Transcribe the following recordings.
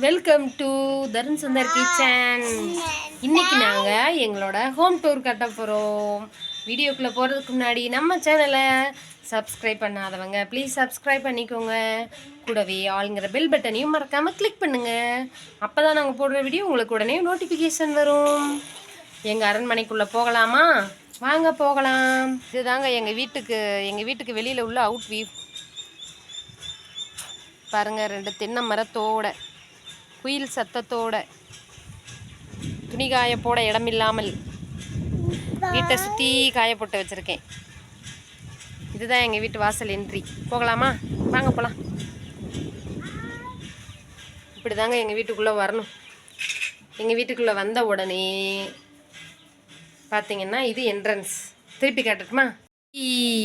Welcome to Tarun Sundar kitchen. இன்னைக்கு நாங்கள் எங்களோட ஹோம் டூர் கட்ட போகிறோம். வீடியோக்குள்ளே போகிறதுக்கு முன்னாடி நம்ம சேனலை சப்ஸ்கிரைப் பண்ணாதவங்க ப்ளீஸ் சப்ஸ்கிரைப் பண்ணிக்கோங்க. கூடவே ஆளுங்கிற பெல் பட்டனையும் மறக்காமல் கிளிக் பண்ணுங்கள். அப்போ தான் நாங்கள் போடுற வீடியோ உங்களுக்கு உடனே நோட்டிஃபிகேஷன் வரும். எங்கள் அரண்மனைக்குள்ளே போகலாமா? வாங்க போகலாம். இதுதாங்க எங்கள் வீட்டுக்கு வெளியில் உள்ள அவுட் வியூ. பாருங்கள், 2 தென்னை மரத்தோட குயில் சத்தத்தோட துணி காய போட இடமில்லாமல் வீட்டை சுற்றி காய போட்டு வச்சுருக்கேன். இதுதான் எங்கள் வீட்டு வாசல் என்ட்ரி. போகலாமா? வாங்க போகலாம். இப்படி தாங்க எங்கள் வீட்டுக்குள்ளே வரணும். எங்கள் வீட்டுக்குள்ளே வந்த உடனே பார்த்திங்கன்னா இது என்ட்ரன்ஸ். திருப்பி காட்டட்டுமா?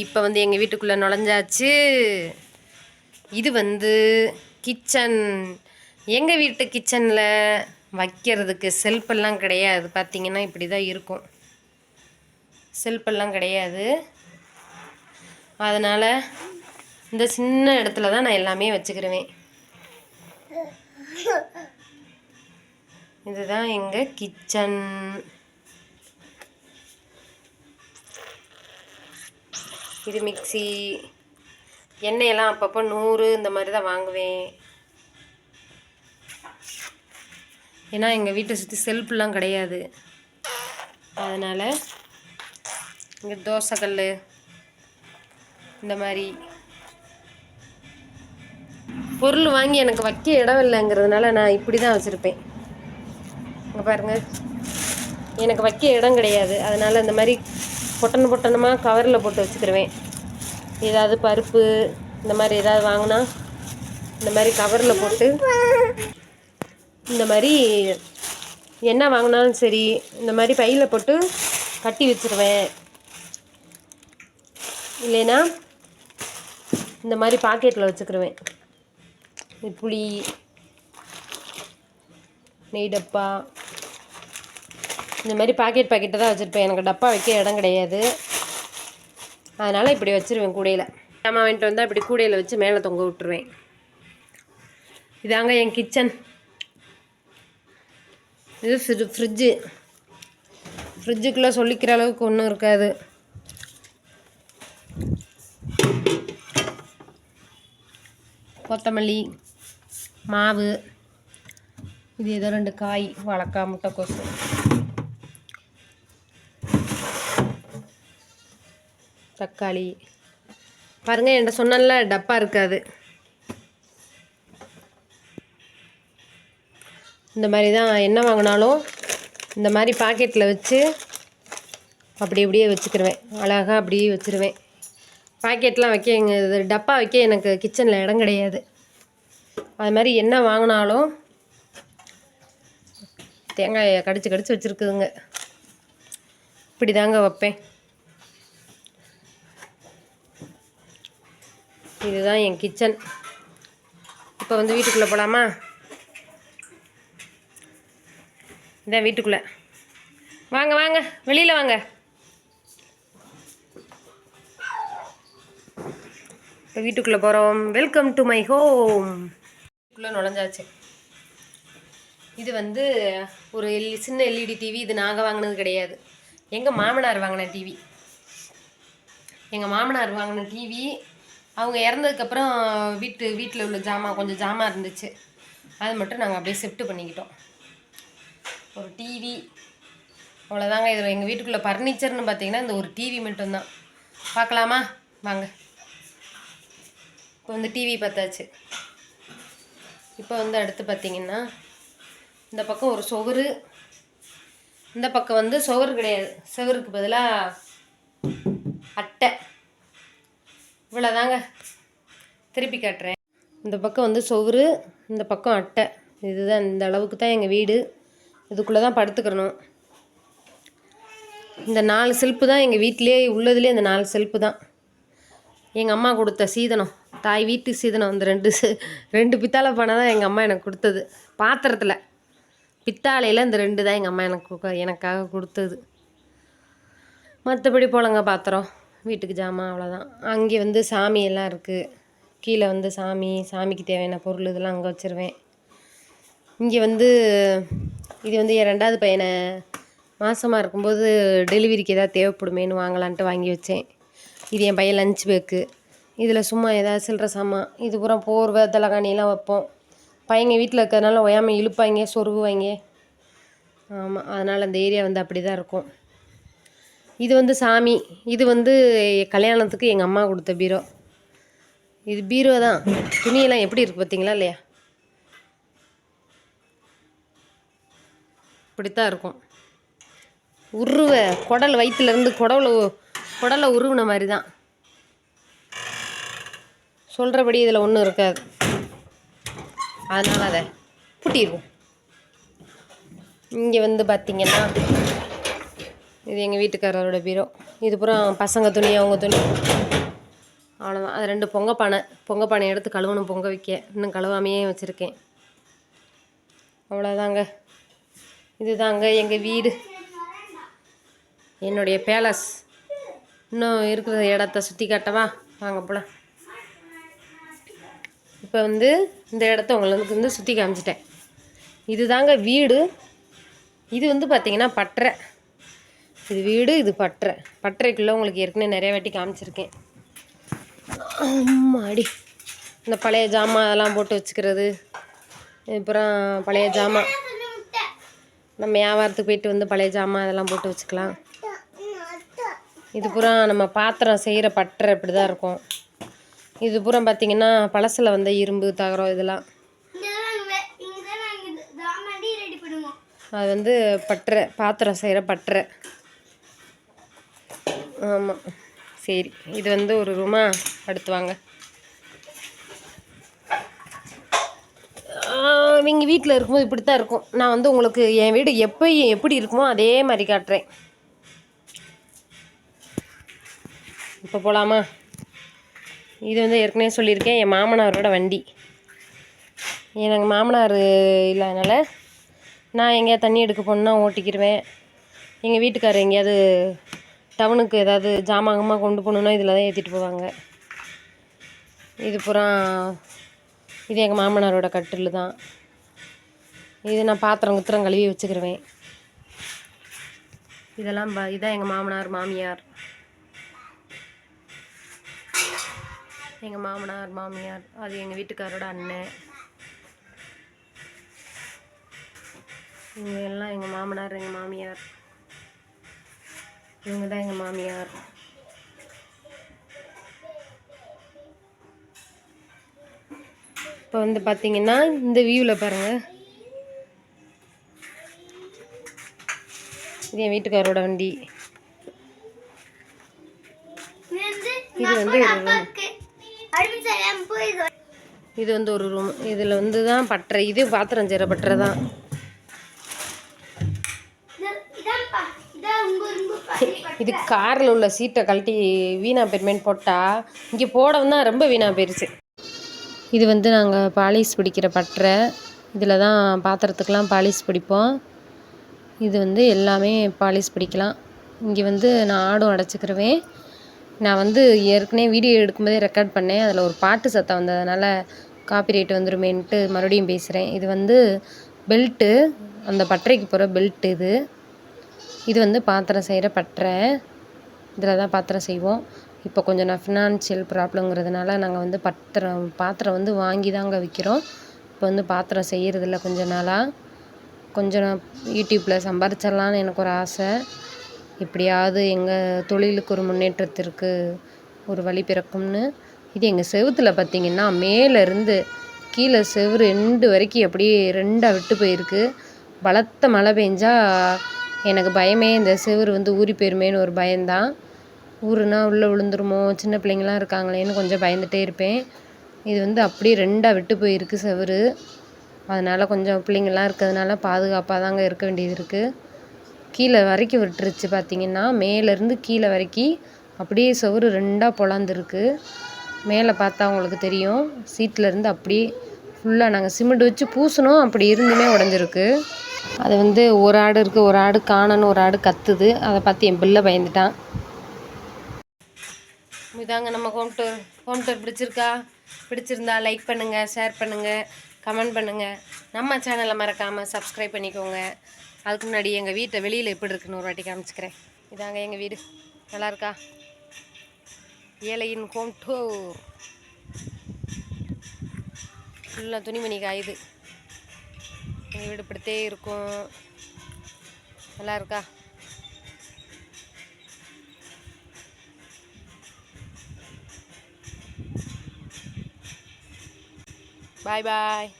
இப்போ எங்கள் வீட்டுக்குள்ளே நுழைஞ்சாச்சு. இது கிச்சன். எங்கள் வீட்டு கிச்சனில் வைக்கிறதுக்கு செல்ஃபெல்லாம் கிடையாது. பார்த்திங்கன்னா இப்படி தான் இருக்கும். செல்ஃபெல்லாம் கிடையாது. அதனால் இந்த சின்ன இடத்துல தான் நான் எல்லாமே வச்சுக்கிருவேன். இதுதான் எங்கள் கிச்சன். இது மிக்ஸி. எண்ணெயெல்லாம் அப்பப்போ 100 இந்த மாதிரி தான் வாங்குவேன். ஏன்னா எங்கள் வீட்டை சுற்றி செல்ஃபெல்லாம் கிடையாது. அதனால் இங்கே தோசைக்கல் இந்த மாதிரி பொருள் வாங்கி எனக்கு வைக்க இடம் இல்லைங்கிறதுனால நான் இப்படி தான் வச்சுருப்பேன். இங்கே பாருங்கள், எனக்கு வைக்க இடம் கிடையாது. அதனால் இந்த மாதிரி பொட்டனமாக கவரில் போட்டு வச்சுக்கிருவேன். ஏதாவது பருப்பு இந்த மாதிரி ஏதாவது வாங்கினா இந்த மாதிரி கவரில் போட்டு, இந்த மாதிரி என்ன வாங்கினாலும் சரி இந்த மாதிரி பையில் போட்டு கட்டி வச்சுருவேன். இல்லைன்னா இந்த மாதிரி பாக்கெட்டில் வச்சுக்கிருவேன். புளி, நெய் டப்பா இந்த மாதிரி பாக்கெட்டை தான் வச்சுருப்பேன். எனக்கு டப்பா வைக்க இடம் கிடையாது. அதனால் இப்படி வச்சுருவேன். கூடையில் சாமான் வாங்கிட்டு வந்தால் இப்படி கூடையில் வச்சு மேலே தொங்க விட்டுருவேன். இதாங்க என் கிச்சன். இது ஃப்ரிட்ஜுக்குள்ளே சொல்லிக்கிற அளவுக்கு ஒன்றும் இருக்காது. கொத்தமல்லி, மாவு, இது ஏதோ 2 காய், வாழைக்காய், முட்டைக்கோசு. தக்காளி. பாருங்கள், என்கிட்ட சொன்னல டப்பா இருக்காது. இந்த மாதிரி தான் என்ன வாங்கினாலும் இந்த மாதிரி பாக்கெட்டில் வச்சு அப்படியே வச்சுக்கிருவேன். அழகாக அப்படியே வச்சுருவேன். பாக்கெட்லாம் வைக்க எங்கள் டப்பா வைக்க எனக்கு கிச்சனில் இடம் கிடையாது. அது மாதிரி என்ன வாங்கினாலும் தேங்காயை கடிச்சு வச்சுருக்குதுங்க. இப்படி தாங்க வைப்பேன். இதுதான் என் கிச்சன். இப்போ வீட்டுக்குள்ளே போகலாமா? இதான் வீட்டுக்குள்ளே. வாங்க வாங்க, வெளியில் வாங்க. இப்போ வீட்டுக்குள்ளே போகிறோம். Welcome to my home. வீட்டுக்குள்ளே நுழைஞ்சாச்சு. இது ஒரு சின்ன எல்இடி டிவி. இது நாங்கள் வாங்கினது கிடையாது. எங்கள் மாமனார் வாங்கின டிவி. எங்கள் மாமனார் வாங்கின டிவி அவங்க இறந்ததுக்கப்புறம் வீட்டில் உள்ள கொஞ்சம் ஜாமான் இருந்துச்சு. அது மட்டும் நாங்கள் அப்படியே ஷிஃப்ட் பண்ணிக்கிட்டோம். ஒரு டிவி அவ்வளோதாங்க. இதில் எங்கள் வீட்டுக்குள்ளே ஃபர்னிச்சர்னு பார்த்தீங்கன்னா இந்த ஒரு டிவி மட்டும்தான். பார்க்கலாமா? வாங்க. இப்போ டிவி பார்த்தாச்சு. இப்போ அடுத்து பார்த்திங்கன்னா இந்த பக்கம் ஒரு சுவரு. இந்த பக்கம் சுவரு கிடையாது. சுவருக்கு பதிலாக அட்டை. இவ்வளோதாங்க. திருப்பி காட்டுறேன். இந்த பக்கம் சுவரு, இந்த பக்கம் அட்டை. இதுதான், இந்த அளவுக்கு தான் எங்கள் வீடு. இதுக்குள்ளே தான் படுத்துக்கிறணும். இந்த 4 செல்ஃபு தான் எங்கள் வீட்டிலே உள்ளதுலேயே. இந்த 4 செல்ஃபு தான் எங்கள் அம்மா கொடுத்த சீதனம். தாய் வீட்டு சீதனம். இந்த 2 பித்தாளை பானை தான் எங்கள் அம்மா எனக்கு கொடுத்தது. பாத்திரத்தில் பித்தாளையில் இந்த 2 தான் எங்கள் அம்மா எனக்காக கொடுத்தது. மற்றபடி போலங்க பாத்திரம், வீட்டுக்கு ஜாமான் அவ்வளோதான். அங்கே சாமியெல்லாம் இருக்குது. கீழே சாமிக்கு தேவையான பொருள் இதெல்லாம் அங்கே வச்சுருவேன். இங்கே வந்து இது வந்து என் 2வது பையனை மாதமாக இருக்கும்போது டெலிவரிக்கு எதாவது தேவைப்படுமேன்னு வாங்கலான்ட்டு வாங்கி வச்சேன். இது என் பையன் லஞ்ச் பேக்கு. இதில் சும்மா ஏதாவது சில்லற சாமான், இது பூரா போர்வை தலகாணியெல்லாம் வைப்போம். பையங்க வீட்டில் இருக்கிறதுனால ஒயாமல் இழுப்பாங்க, சொருகுவாங்க. ஆமாம், அதனால் அந்த ஏரியா வந்து அப்படி தான் இருக்கும். இது வந்து சாமி. இது வந்து கல்யாணத்துக்கு எங்கள் அம்மா கொடுத்த பீரோ. இது பீரோ தான். துணியெல்லாம் எப்படி இருக்குது பார்த்தீங்களா இல்லையா? இப்படித்தான் இருக்கும். உருவ குடல் வயிற்றுலேருந்து குடலை உருவின மாதிரி தான். சொல்கிறபடி இதில் ஒன்றும் இருக்காது. அதனால் அதை பூட்டிடுவோம். இங்கே வந்து பார்த்திங்கன்னா இது எங்கள் வீட்டுக்காரரோட பீரோ. இது பூரா பசங்க துணி, அவங்க துணி, அவ்வளோதான். அது 2 பொங்க பானை எடுத்து கழுவணும், பொங்க வைக்க. இன்னும் கழுவாமையே வச்சுருக்கேன். அவ்வளோதாங்க. இதுதாங்க எங்கள் வீடு, என்னுடைய பேலஸ். இன்னும் இருக்கிற இடத்த சுற்றி காட்டவா? வாங்க போல. இப்போ வந்து இந்த இடத்த உங்களுக்கு வந்து சுற்றி காமிச்சிட்டேன். இது தாங்க வீடு. இது வந்து பார்த்திங்கன்னா பட்டறை. இது வீடு, இது பட்டறை. பட்டறைக்குள்ளே உங்களுக்கு ஏற்கனவே நிறைய வாட்டி காமிச்சிருக்கேன். அம்மாடி, இந்த பழைய ஜாமான் அதெல்லாம் போட்டு வச்சுக்கிறது. அப்புறம் பழைய ஜாமான் நம்ம வியாபாரத்துக்கு போயிட்டு வந்து பழைய ஜாமான் அதெல்லாம் போட்டு வச்சுக்கலாம். இது பூரா நம்ம பாத்திரம் செய்கிற பட்டறை இப்படி தான் இருக்கும். இது பூரா பார்த்திங்கன்னா பழசில் வந்த இரும்பு தகரம் இதெல்லாம். அது வந்து பட்டறை, பாத்திரம் செய்கிற பட்டறை. ஆமாம், சரி. இது வந்து ஒரு ரூமா. அடுத்து வாங்க. இவங்க வீட்டில் இருக்கும்போது இப்படி தான் இருக்கும். நான் வந்து உங்களுக்கு என் வீடு எப்படி இருக்குமோ அதே மாதிரி காட்டுறேன். இப்போ போகலாமா? இது வந்து ஏற்கனவே சொல்லியிருக்கேன், என் மாமனாரோட வண்டி. எனக்கு மாமனார் இல்லாதனால நான் எங்கேயாவது தண்ணி எடுக்க போகணுன்னா ஓட்டிக்கிடுவேன். எங்கள் வீட்டுக்காரர் எங்கேயாவது டவுனுக்கு ஏதாவது ஜாமாகமாக கொண்டு போகணுன்னா இதில் தான் ஏற்றிட்டு போவாங்க. இது பூரா இது எங்கள் மாமனாரோட கட்டில் தான். இது நான் பாத்திரம் கழுவி வச்சுக்கிடுவேன். இதெல்லாம் இதான் எங்கள் மாமனார் மாமியார். எங்கள் மாமனார் மாமியார் அது எங்கள் வீட்டுக்காரோட அண்ணன். இவங்க எல்லாம் எங்கள் மாமனார், எங்கள் மாமியார். இவங்க தான் எங்கள் மாமியார். இப்போ வந்து பார்த்திங்கன்னா இந்த வியூவில் பாருங்கள். இது என் வீட்டுக்காரோட வண்டி. இது வந்து ஒரு ரூம். இது வந்து ஒரு ரூம். இதில் வந்து தான் பட்டறை. இது பாத்திரம் செய்கிற பட்டறை தான். இது காரில் உள்ள சீட்டை கழட்டி வீணாக போயிருமேன்னு போட்டால் இங்கே போடவும் தான் ரொம்ப வீணாக போயிடுச்சு. இது வந்து நாங்கள் பாலிஷ் பிடிக்கிற பட்டறை. இதில் தான் பாத்திரத்துக்கெலாம் பாலிஷ் பிடிப்போம். இது வந்து எல்லாமே பாலிஷ் பிடிக்கலாம். இங்கே வந்து நான் ஆடும் அடைச்சிக்கிருவேன். நான் வந்து ஏற்கனவே வீடியோ எடுக்கும்போதே ரெக்கார்ட் பண்ணேன். அதில் ஒரு பாட்டு சத்தம் வந்ததுனால காப்பிரைட் வந்துருமேன்ட்டு மறுபடியும் பேசுகிறேன். இது வந்து பெல்ட்டு, அந்த பட்டறைக்கு போகிற பெல்ட்டு. இது வந்து பாத்திரம் செய்கிற பட்டறை. இதில் தான் பாத்திரம் செய்வோம். இப்போ கொஞ்சம் நான் ஃபினான்ஷியல் ப்ராப்ளங்கிறதுனால நாங்கள் வந்து பாத்திரம் வந்து வாங்கி தாங்க விற்கிறோம். இப்போ வந்து பாத்திரம் செய்கிறதில்ல கொஞ்ச நாளாக. கொஞ்சம் நான் யூடியூப்பில் சம்பாரிச்சிடலான்னு எனக்கு ஒரு ஆசை. எப்படியாவது எங்கள் தொழிலுக்கு ஒரு முன்னேற்றத்திற்கு ஒரு வழி பிறக்கும்னு. இது எங்கள் செவுத்தில் பார்த்திங்கன்னா மேலேருந்து கீழே செவுறு எண்டு வரைக்கும் அப்படியே 2ஆக விட்டு போயிருக்கு. பலத்த மழை பெஞ்சா எனக்கு பயமே, இந்த செவுறு வந்து ஊறி போயிருமேன்னு ஒரு பயம்தான். ஊருனா உள்ளே விழுந்துருமோ, சின்ன பிள்ளைங்களாம் இருக்காங்களேன்னு கொஞ்சம் பயந்துகிட்டே இருப்பேன். இது வந்து அப்படியே 2ஆக விட்டு போயிருக்கு செவுறு. அதனால் கொஞ்சம் பிள்ளைங்கள்லாம் இருக்கிறதுனால பாதுகாப்பாக தாங்க இருக்க வேண்டியது இருக்குது. கீழே வரைக்கும் விட்டுருச்சு பார்த்திங்கன்னா, மேலேருந்து கீழே வரைக்கும் அப்படியே செவுறு 2ஆக பொழந்துருக்கு. மேலே பார்த்தா உங்களுக்கு தெரியும். சீட்லேருந்து அப்படியே ஃபுல்லாக நாங்கள் சிமெண்ட் வச்சு பூசணும், அப்படி இருந்துமே உடஞ்சிருக்கு. அது வந்து ஒரு ஆடு இருக்குது, ஒரு ஆடு காணன்னு ஒரு ஆடு கத்துது. அதை பார்த்து என் பிள்ளை பயந்துட்டான். இதாங்க நம்ம ஹோம் டூர் பிடிச்சிருந்தா லைக் பண்ணுங்கள், ஷேர் பண்ணுங்கள், கமெண்ட் பண்ணுங்கள். நம்ம சேனலை மறக்காமல் சப்ஸ்கிரைப் பண்ணிக்கோங்க. அதுக்கு முன்னாடி எங்கள் வீட்டை வெளியில் எப்படி இருக்குன்னு ஒரு வாட்டி காமிச்சிக்கிறேன். இதாங்க எங்கள் வீடு. நல்லா இருக்கா? ஏழையின் ஹோம் டூர். ஃபுல்லாக துணிமணி காயுது. எங்கள் வீடு இப்படித்தே இருக்கும். நல்லா இருக்கா? பாய் பாய்.